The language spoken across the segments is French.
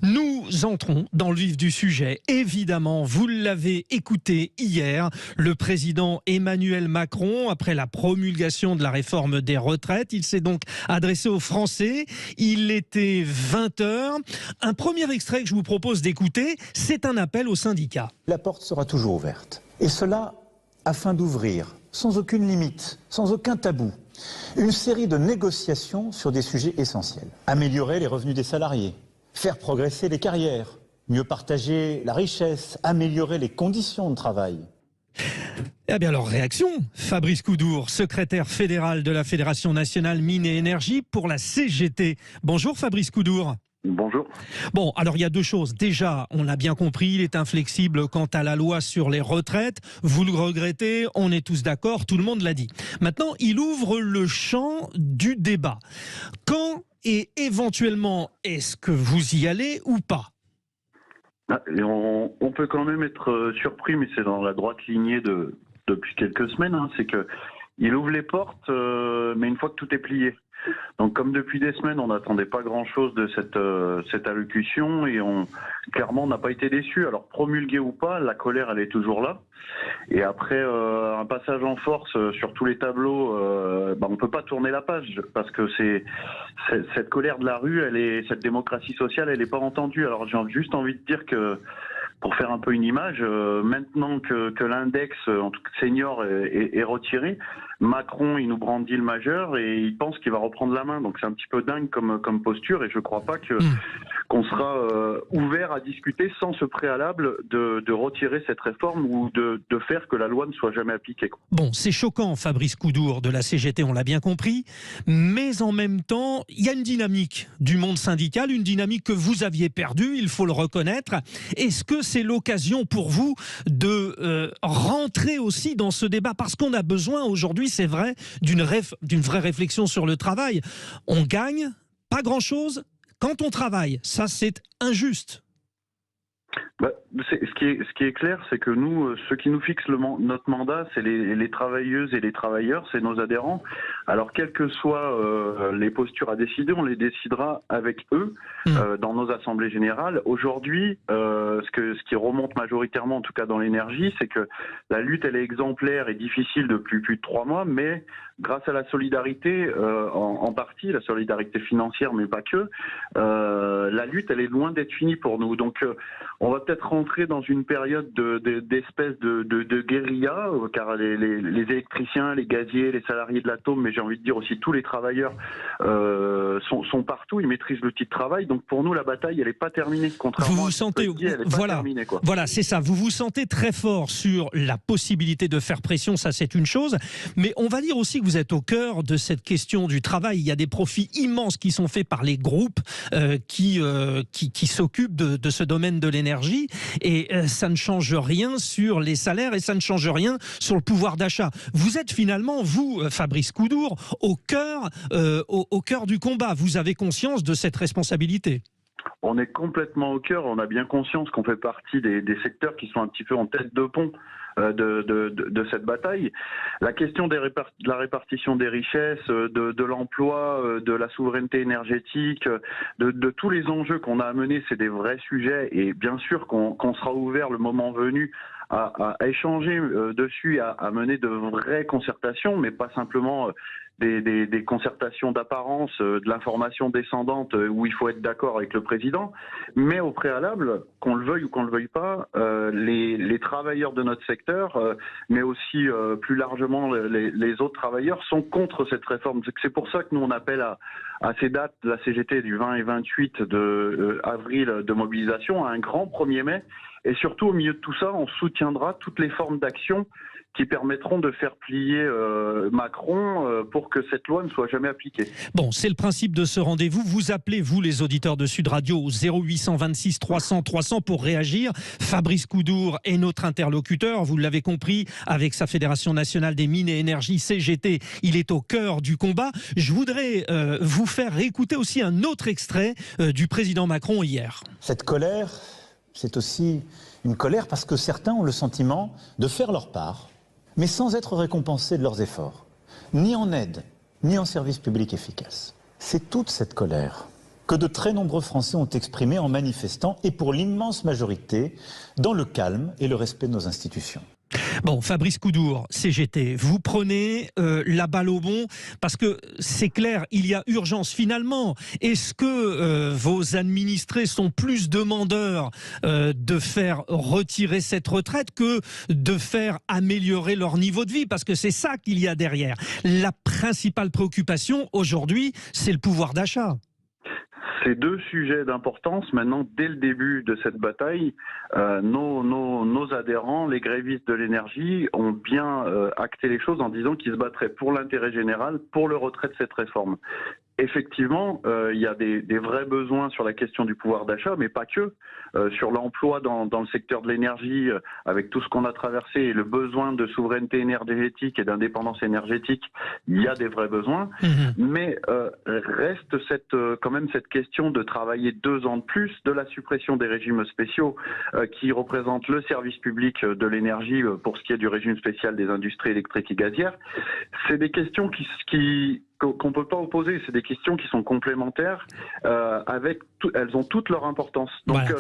Nous entrons dans le vif du sujet. Évidemment, vous l'avez écouté hier, le président Emmanuel Macron, après la promulgation de la réforme des retraites, il s'est donc adressé aux Français. Il était 20h. Un premier extrait que je vous propose d'écouter, c'est un appel aux syndicats. La porte sera toujours ouverte. Et cela afin d'ouvrir, sans aucune limite, sans aucun tabou, une série de négociations sur des sujets essentiels. Améliorer les revenus des salariés, faire progresser les carrières, mieux partager la richesse, améliorer les conditions de travail. Eh bien, leur réaction, Fabrice Coudour, secrétaire fédéral de la Fédération nationale Mines et Énergie pour la CGT. Bonjour Fabrice Coudour. Bonjour. Bon, alors il y a deux choses. Déjà, on l'a bien compris, il est inflexible quant à la loi sur les retraites. Vous le regrettez, on est tous d'accord, tout le monde l'a dit. Maintenant, il ouvre le champ du débat. Quand et éventuellement, est-ce que vous y allez ou pas ? Et on peut quand même être surpris, mais c'est dans la droite lignée depuis quelques semaines. C'est qu'il ouvre les portes, mais une fois que tout est plié. Donc comme depuis des semaines, on n'attendait pas grand-chose de cette allocution et clairement on n'a pas été déçus. Alors promulgué ou pas, la colère elle est toujours là. Et après un passage en force sur tous les tableaux, on peut pas tourner la page parce que cette colère de la rue, cette démocratie sociale, elle n'est pas entendue. Alors j'ai juste envie de dire que pour faire un peu une image, maintenant que l'index en tout cas senior est retiré, Macron il nous brandit le majeur et il pense qu'il va reprendre la main. Donc c'est un petit peu dingue comme posture et je ne crois pas qu'on sera ouvert à discuter sans ce préalable de retirer cette réforme ou de faire que la loi ne soit jamais appliquée. Bon, c'est choquant, Fabrice Coudour de la CGT, on l'a bien compris, mais en même temps, il y a une dynamique du monde syndical, une dynamique que vous aviez perdue, il faut le reconnaître. Est-ce que c'est l'occasion pour vous de rentrer aussi dans ce débat ? Parce qu'on a besoin aujourd'hui, c'est vrai, d'une vraie réflexion sur le travail. On gagne pas grand-chose quand on travaille. Ça, c'est injuste. Ce qui est clair, c'est que nous, ce qui nous fixe notre mandat, c'est les travailleuses et les travailleurs, c'est nos adhérents. Alors, quelles que soient les postures à décider, on les décidera avec eux dans nos assemblées générales. Aujourd'hui, ce qui remonte majoritairement, en tout cas dans l'énergie, c'est que la lutte, elle est exemplaire et difficile depuis plus de 3 mois, mais grâce à la solidarité, en partie, la solidarité financière, mais pas que, la lutte, elle est loin d'être finie pour nous. Donc, on va peut-être rentrer dans une période d'espèce de guérilla, car les électriciens, les gaziers, les salariés de l'atome, mais j'ai envie de dire aussi tous les travailleurs sont partout, ils maîtrisent l'outil de travail. Donc pour nous, la bataille, elle n'est pas terminée. Contrairement vous vous sentez, voilà, c'est ça. Vous vous sentez très fort sur la possibilité de faire pression, ça c'est une chose. Mais on va dire aussi que vous êtes au cœur de cette question du travail. Il y a des profits immenses qui sont faits par les groupes qui s'occupent de ce domaine de l'énergie. Et ça ne change rien sur les salaires et ça ne change rien sur le pouvoir d'achat. Vous êtes finalement, vous, Fabrice Coudour, au cœur du combat. Vous avez conscience de cette responsabilité. On est complètement au cœur, on a bien conscience qu'on fait partie des secteurs qui sont un petit peu en tête de pont de cette bataille. La question de la répartition des richesses, de l'emploi, de la souveraineté énergétique, de tous les enjeux qu'on a à mener, c'est des vrais sujets et bien sûr qu'on sera ouvert le moment venu à échanger dessus, à mener de vraies concertations, mais pas simplement des concertations d'apparence, de l'information descendante où il faut être d'accord avec le président, mais au préalable, qu'on le veuille ou qu'on le veuille pas, les travailleurs de notre secteur, mais aussi plus largement les autres travailleurs sont contre cette réforme. C'est pour ça que nous on appelle à ces dates de la CGT du 20 et 28 avril de mobilisation à un grand 1er mai. Et surtout, au milieu de tout ça, on soutiendra toutes les formes d'action qui permettront de faire plier Macron pour que cette loi ne soit jamais appliquée. Bon, c'est le principe de ce rendez-vous. Vous appelez, vous les auditeurs de Sud Radio, au 0826 300 300 pour réagir. Fabrice Coudour est notre interlocuteur, vous l'avez compris, avec sa Fédération nationale des mines et énergie, CGT. Il est au cœur du combat. Je voudrais vous faire écouter aussi un autre extrait du président Macron hier. Cette colère, c'est aussi une colère parce que certains ont le sentiment de faire leur part, mais sans être récompensés de leurs efforts, ni en aide, ni en service public efficace. C'est toute cette colère que de très nombreux Français ont exprimé en manifestant, et pour l'immense majorité, dans le calme et le respect de nos institutions. Bon, Fabrice Coudour, CGT, vous prenez la balle au bon parce que c'est clair, il y a urgence finalement. Est-ce que vos administrés sont plus demandeurs de faire retirer cette retraite que de faire améliorer leur niveau de vie? Parce que c'est ça qu'il y a derrière. La principale préoccupation aujourd'hui, c'est le pouvoir d'achat. Ces deux sujets d'importance, maintenant, dès le début de cette bataille, nos adhérents, les grévistes de l'énergie, ont bien acté les choses en disant qu'ils se battraient pour l'intérêt général, pour le retrait de cette réforme. Effectivement, il y a des vrais besoins sur la question du pouvoir d'achat, mais pas que. Sur l'emploi dans le secteur de l'énergie, avec tout ce qu'on a traversé et le besoin de souveraineté énergétique et d'indépendance énergétique, il y a des vrais besoins. Mais reste quand même cette question de travailler 2 ans de plus, de la suppression des régimes spéciaux qui représentent le service public de l'énergie pour ce qui est du régime spécial des industries électriques et gazières. C'est des questions qu'on ne peut pas opposer, c'est des questions qui sont complémentaires, elles ont toute leur importance. Donc, voilà.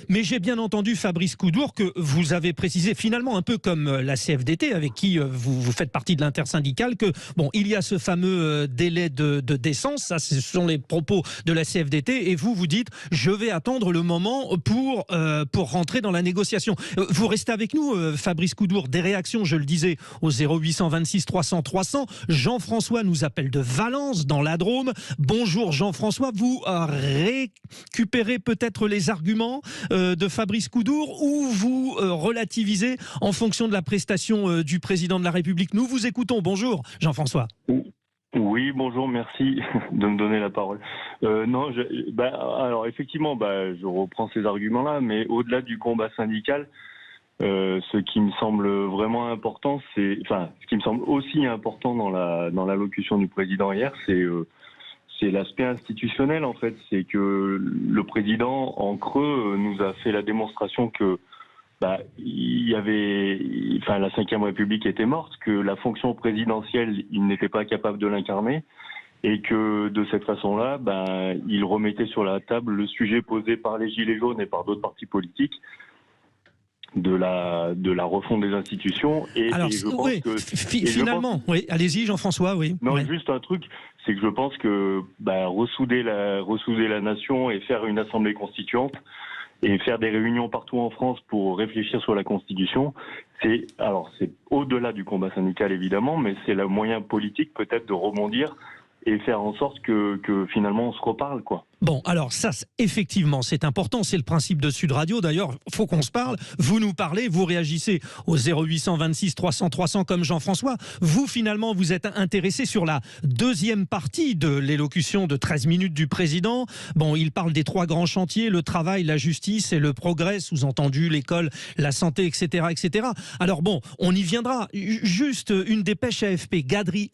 Mais j'ai bien entendu, Fabrice Coudour, que vous avez précisé, finalement un peu comme la CFDT, avec qui vous faites partie de l'intersyndicale, que bon, il y a ce fameux délai de décence, ça ce sont les propos de la CFDT, et vous dites, je vais attendre le moment pour rentrer dans la négociation. Vous restez avec nous, Fabrice Coudour, des réactions, je le disais, au 0826 300 300, Jean-François nous appelle de Valence, dans la Drôme. Bonjour Jean-François, vous récupérez peut-être les arguments de Fabrice Coudour ou vous relativisez en fonction de la prestation du président de la République? Nous vous écoutons. Bonjour Jean-François. Oui, bonjour, merci de me donner la parole. Alors effectivement, je reprends ces arguments-là, mais au-delà du combat syndical, ce qui me semble vraiment important, ce qui me semble aussi important dans l'allocution du président hier, c'est l'aspect institutionnel en fait. C'est que le président en creux nous a fait la démonstration que la Ve République était morte, que la fonction présidentielle, il n'était pas capable de l'incarner, et que de cette façon-là, il remettait sur la table le sujet posé par les Gilets jaunes et par d'autres partis politiques de la refonte des institutions. Oui, allez-y Jean-François, oui. Non, juste un truc, c'est que je pense que ressouder la nation et faire une assemblée constituante et faire des réunions partout en France pour réfléchir sur la Constitution, c'est au-delà du combat syndical évidemment, mais c'est le moyen politique peut-être de rebondir et faire en sorte que finalement on se reparle, quoi. Bon, alors ça, effectivement, c'est important, c'est le principe de Sud Radio. D'ailleurs, il faut qu'on se parle. Vous nous parlez, vous réagissez au 0826 300 300 comme Jean-François. Vous, finalement, vous êtes intéressé sur la deuxième partie de l'élocution de 13 minutes du président. Bon, il parle des 3 grands chantiers, le travail, la justice et le progrès, sous-entendu l'école, la santé, etc., etc. Alors bon, on y viendra. Juste une dépêche AFP.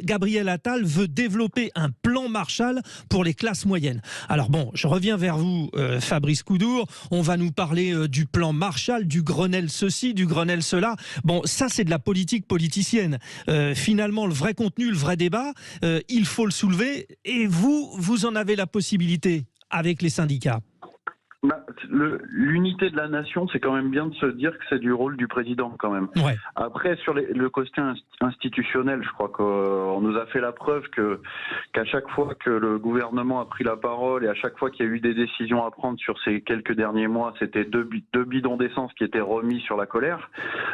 Gabriel Attal veut développer un plan Marshall pour les classes moyennes. Alors bon, je reviens vers vous, Fabrice Coudour. On va nous parler du plan Marshall, du Grenelle ceci, du Grenelle cela. Bon, ça c'est de la politique politicienne. Finalement, le vrai contenu, le vrai débat, il faut le soulever. Et vous en avez la possibilité avec les syndicats. L'unité de la nation, c'est quand même bien de se dire que c'est du rôle du président quand même. Ouais. Après, sur le côté institutionnel, je crois qu'on nous a fait la preuve qu'à chaque fois que le gouvernement a pris la parole et à chaque fois qu'il y a eu des décisions à prendre sur ces quelques derniers mois, c'était deux bidons d'essence qui étaient remis sur la colère.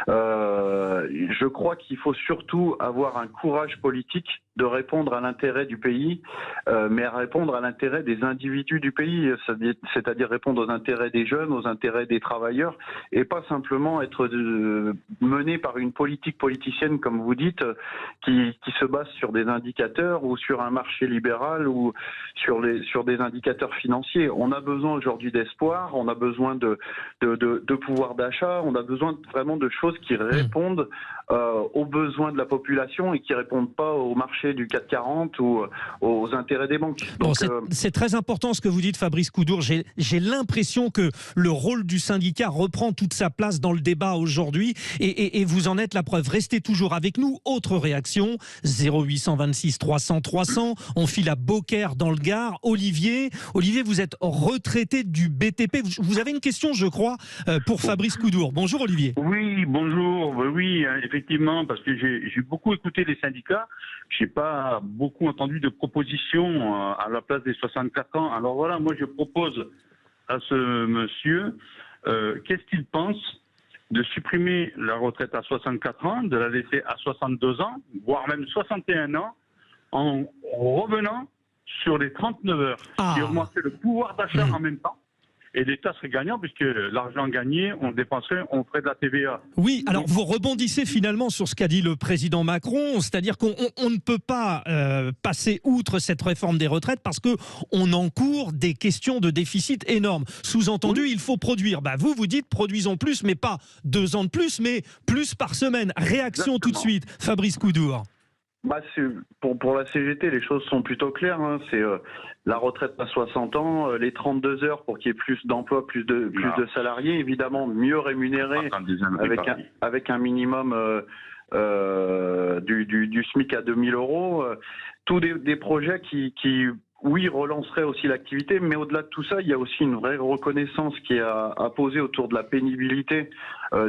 Je crois qu'il faut surtout avoir un courage politique de répondre à l'intérêt du pays, mais à répondre à l'intérêt des individus du pays, c'est-à-dire répondre aux intérêts des jeunes, aux intérêts des travailleurs, et pas simplement être mené par une politique politicienne, comme vous dites, qui se base sur des indicateurs ou sur un marché libéral ou sur des indicateurs financiers. On a besoin aujourd'hui d'espoir, on a besoin de pouvoir d'achat, on a besoin vraiment de choses qui répondent aux besoins de la population et qui répondent pas au marché marché du CAC 40 ou aux intérêts des banques. Donc, c'est très important ce que vous dites, Fabrice Coudour. J'ai l'impression que le rôle du syndicat reprend toute sa place dans le débat aujourd'hui et vous en êtes la preuve. Restez toujours avec nous. Autre réaction, 0826 300 300. On file à Beaucaire dans le Gard. Olivier, vous êtes retraité du BTP. Vous avez une question, je crois, pour Fabrice Coudour. Bonjour Olivier. Oui, bonjour. Oui, effectivement, parce que j'ai beaucoup écouté les syndicats. J'ai pas beaucoup entendu de propositions à la place des 64 ans. Alors voilà, moi je propose à ce monsieur, qu'est-ce qu'il pense de supprimer la retraite à 64 ans, de la laisser à 62 ans, voire même 61 ans, en revenant sur les 39 heures, qui augmenterait le pouvoir d'achat en même temps. Et l'État serait gagnant puisque l'argent gagné, on dépenserait, on ferait de la TVA. Oui, alors vous rebondissez finalement sur ce qu'a dit le président Macron, c'est-à-dire qu'on ne peut pas passer outre cette réforme des retraites parce qu'on encourt des questions de déficit énormes. Sous-entendu, il faut produire. Vous dites produisons plus, mais pas 2 ans de plus, mais plus par semaine. Réaction tout de suite, Fabrice Coudour. Pour la CGT, les choses sont plutôt claires. C'est la retraite à 60 ans, les 32 heures pour qu'il y ait plus d'emplois, plus de salariés, évidemment mieux rémunérés avec un minimum du SMIC à 2000 €. Tous des projets qui relanceraient aussi l'activité, mais au-delà de tout ça, il y a aussi une vraie reconnaissance qui est à poser autour de la pénibilité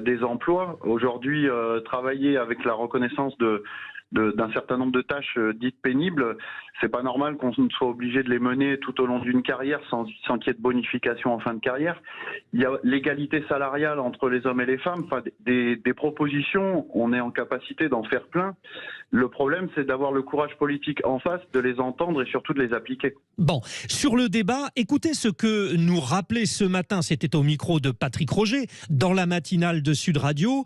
des emplois. Aujourd'hui, travailler avec la reconnaissance d'un certain nombre de tâches dites pénibles, c'est pas normal qu'on soit obligé de les mener tout au long d'une carrière sans qu'il y ait de bonification en fin de carrière. Il y a l'égalité salariale entre les hommes et les femmes, des propositions, on est en capacité d'en faire plein. Le problème, c'est d'avoir le courage politique en face, de les entendre et surtout de les appliquer. Bon, sur le débat, écoutez ce que nous rappelait ce matin, c'était au micro de Patrick Roger, dans la matinale de Sud Radio,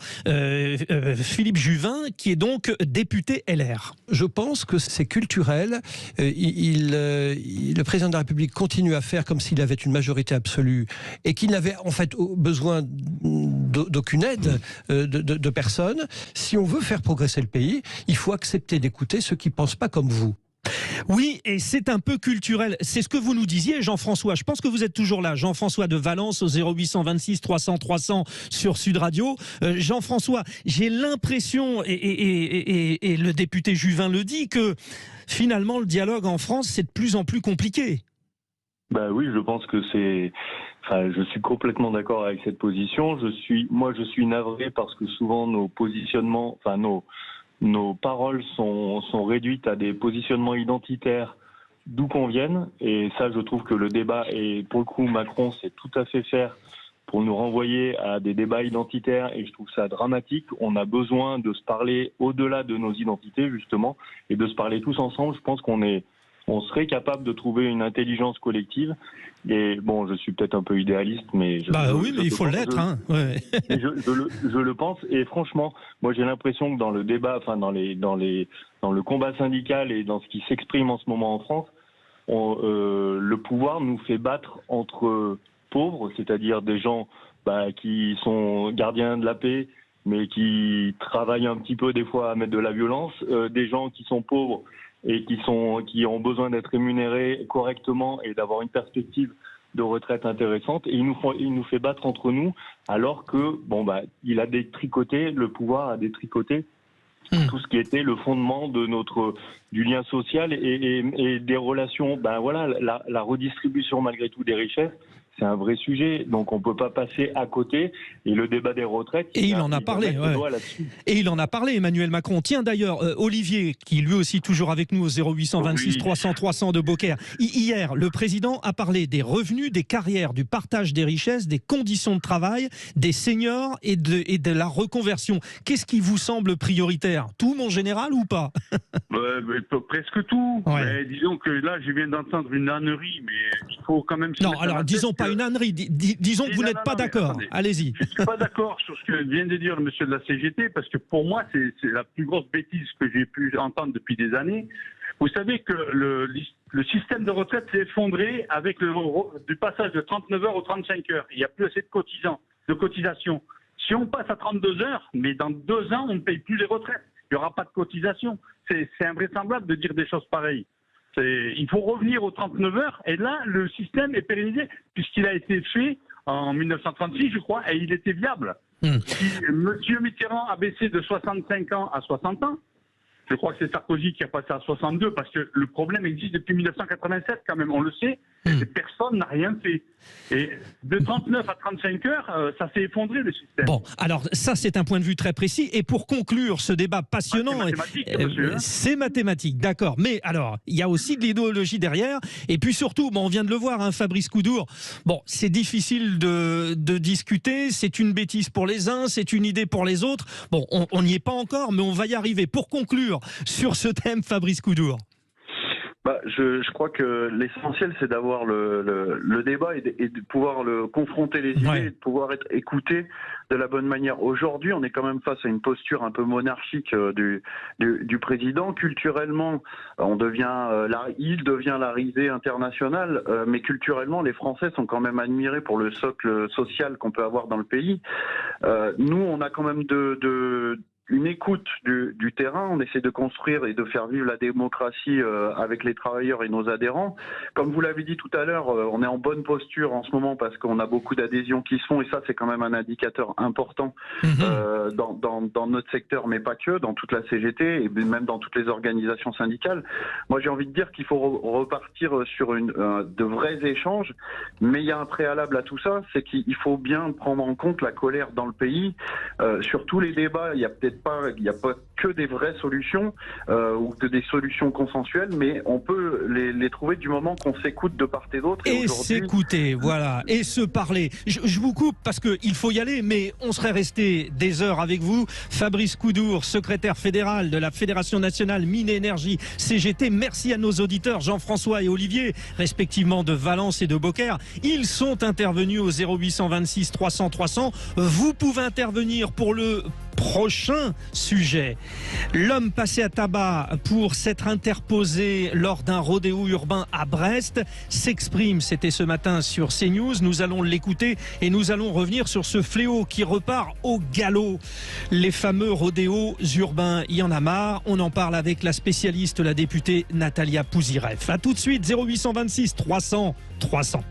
Philippe Juvin, qui est donc député LR. Je pense que c'est culturel. Le président de la République continue à faire comme s'il avait une majorité absolue et qu'il n'avait en fait besoin d'aucune aide de personne. Si on veut faire progresser le pays, il faut accepter d'écouter ceux qui ne pensent pas comme vous. Oui, et c'est un peu culturel. C'est ce que vous nous disiez, Jean-François. Je pense que vous êtes toujours là. Jean-François de Valence au 0826 300 300 sur Sud Radio. Jean-François, j'ai l'impression, et le député Juvin le dit, que finalement le dialogue en France, c'est de plus en plus compliqué. Oui, je pense que c'est... je suis complètement d'accord avec cette position. Je suis navré parce que souvent nos positionnements, nos paroles sont réduites à des positionnements identitaires d'où qu'on vienne. Et ça, je trouve que le débat, et pour le coup, Macron sait tout à fait faire pour nous renvoyer à des débats identitaires. Et je trouve ça dramatique. On a besoin de se parler au-delà de nos identités, justement, et de se parler tous ensemble. Je pense on serait capable de trouver une intelligence collective. Et bon, je suis peut-être un peu idéaliste, mais... mais il faut l'être. Je le pense. Et franchement, moi j'ai l'impression que dans le débat, dans le combat syndical et dans ce qui s'exprime en ce moment en France, le pouvoir nous fait battre entre pauvres, c'est-à-dire des gens qui sont gardiens de la paix, mais qui travaillent un petit peu des fois à mettre de la violence, des gens qui sont pauvres et qui ont besoin d'être rémunérés correctement et d'avoir une perspective de retraite intéressante. Et il nous fait battre entre nous, alors que il a détricoté, le pouvoir a détricoté tout ce qui était le fondement du lien social et des relations. La redistribution malgré tout des richesses, c'est un vrai sujet, donc on ne peut pas passer à côté. Et le débat des retraites... Et il en a parlé. Et il en a parlé, Emmanuel Macron. Tiens d'ailleurs, Olivier, qui lui aussi toujours avec nous au 0826 300 300 de Beaucaire. Hier, le président a parlé des revenus, des carrières, du partage des richesses, des conditions de travail, des seniors et de la reconversion. Qu'est-ce qui vous semble prioritaire? Tout, mon général, ou pas? Presque tout. Mais disons que là, je viens d'entendre une ânerie, mais il faut quand même... Non, alors disons pas une ânerie, disons que vous n'êtes pas d'accord. Allez-y. Je ne suis pas d'accord sur ce que vient de dire le monsieur de la CGT, parce que pour moi, c'est la plus grosse bêtise que j'ai pu entendre depuis des années. Vous savez que le système de retraite s'est effondré avec du passage de 39 heures aux 35 heures. Il n'y a plus assez de cotisation. Si on passe à 32 heures, mais dans 2 ans, on ne paye plus les retraites. il n'y aura pas de cotisation. C'est invraisemblable de dire des choses pareilles. Il faut revenir aux 39 heures, et là, le système est pérennisé, puisqu'il a été fait en 1936, je crois, et il était viable. Si Monsieur Mitterrand a baissé de 65 ans à 60 ans, je crois que c'est Sarkozy qui a passé à 62, parce que le problème existe depuis 1987 quand même, on le sait, et personne n'a rien fait. Et de 39 à 35 heures, ça s'est effondré le système. Bon, alors ça c'est un point de vue très précis. Et pour conclure ce débat passionnant, c'est mathématique, monsieur, hein. C'est mathématique, d'accord. Mais alors, il y a aussi de l'idéologie derrière. Et puis surtout, bon, on vient de le voir, hein, Fabrice Coudour. Bon, c'est difficile de discuter. C'est une bêtise pour les uns, c'est une idée pour les autres. Bon, on n'y est pas encore, mais on va y arriver. Pour conclure sur ce thème, Fabrice Coudour. Je crois que l'essentiel, c'est d'avoir le débat et de pouvoir confronter les idées, et de pouvoir être écouté de la bonne manière. Aujourd'hui, on est quand même face à une posture un peu monarchique du président. Culturellement, il devient la risée internationale, mais culturellement, les Français sont quand même admirés pour le socle social qu'on peut avoir dans le pays. Nous, on a quand même une écoute du terrain, on essaie de construire et de faire vivre la démocratie avec les travailleurs et nos adhérents. Comme vous l'avez dit tout à l'heure, on est en bonne posture en ce moment parce qu'on a beaucoup d'adhésions qui se font, et ça c'est quand même un indicateur important dans notre secteur, mais pas que, dans toute la CGT et même dans toutes les organisations syndicales. Moi j'ai envie de dire qu'il faut repartir sur de vrais échanges, mais il y a un préalable à tout ça, c'est qu'il faut bien prendre en compte la colère dans le pays. Sur tous les débats, il n'y a pas que des vraies solutions ou que des solutions consensuelles, mais on peut les trouver du moment qu'on s'écoute de part et d'autre. Et s'écouter, voilà, et se parler. Je vous coupe parce qu'il faut y aller, mais on serait resté des heures avec vous. Fabrice Coudour, secrétaire fédéral de la Fédération nationale Mines et Énergie CGT. Merci à nos auditeurs Jean-François et Olivier, respectivement de Valence et de Beaucaire. Ils sont intervenus au 0826 300 300. Vous pouvez intervenir pour le prochain sujet. L'homme passé à tabac pour s'être interposé lors d'un rodéo urbain à Brest s'exprime. C'était ce matin sur CNews. Nous allons l'écouter et nous allons revenir sur ce fléau qui repart au galop. Les fameux rodéos urbains, il y en a marre. On en parle avec la spécialiste, la députée Natalia Pouzyreff. A tout de suite, 0826 300 300.